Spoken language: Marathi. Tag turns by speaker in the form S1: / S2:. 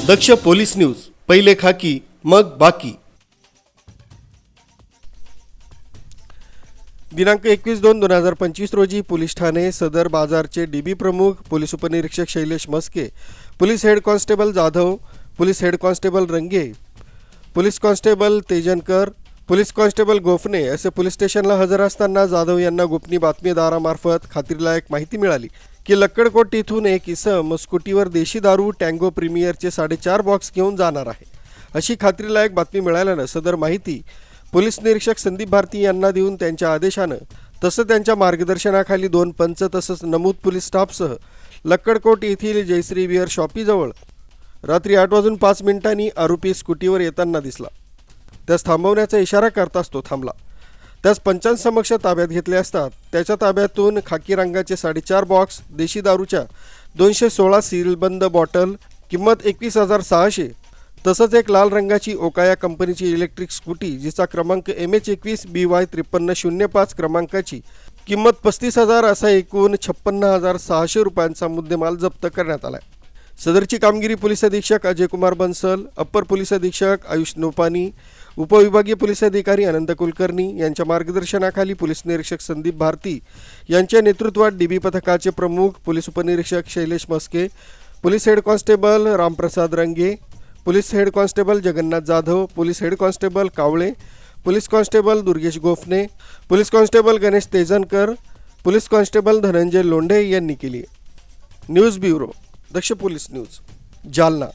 S1: दक्ष पोलीस न्यूज, पहिले खाकी मग बाकी। दिनांक 21/2/2025 रोजी पोलीस ठाणे सदर बाजारचे डीबी प्रमुख, पोलीस उपनिरीक्षक Shailesh Maske, police head constable Jadhav, police head constable Range, police constable Tejankar, police constable Gophane असे पोलीस स्टेशनला हजर असताना जाधव यांना गोपनीय बातमीदारामार्फत खात्रीलायक माहिती मिळाली की लक्कडकोट येथून एक इसम स्कूटीवर देशी दारू टँगो प्रीमियरचे 4.5 बॉक्स घेऊन जाणार आहे, अशी खात्रीलायक बातमी मिळाल्यानं सदर माहिती पोलीस निरीक्षक संदीप भारती यांना देऊन त्यांच्या आदेशानं तसं त्यांच्या मार्गदर्शनाखाली 2 पंच तसंच नमूद पोलीस स्टाफसह लक्कडकोट येथील जयश्री बिअर शॉपीजवळ रात्री 8:05 आरोपी स्कूटीवर येताना दिसला। त्यास थांबवण्याचा इशारा करताच तो थांबला। त्यास पंचांसमक्ष ताब्यात घेतले असता त्याच्या ताब्यातून खाकी रंगाचे 4.5 बॉक्स देशी दारूच्या 216 सीलबंद बॉटल किंमत 21,600 तसंच एक लाल रंगाची ओकाया कंपनीची इलेक्ट्रिक स्कूटी जिचा क्रमांक MH21BY5305 क्रमांकाची किंमत 35,000 असा एकूण 56,600 रुपयांचा मुद्देमाल जप्त करण्यात आला। सदरची कामगिरी पोलीस अधीक्षक अजय कुमार बंसल, अप्पर पोलीस अधीक्षक आयुष नोपानी, उपविभागीय पोलीस अधिकारी अनंत कुलकर्णी यांच्या मार्गदर्शनाखाली पोलीस निरीक्षक संदीप भारती यांच्या नेतृत्वात डीबी पथकाचे प्रमुख पोलीस उपनिरीक्षक Shailesh Maske, police head constable Ramprasad Range, police head constable Jagannath Jadhav, police head constable Kawale, police constable Durgesh Gophane, police constable Ganesh Tejankar, police constable Dhananjay Londhe यांनी केली। News bureau, Daksh police news, Jalna.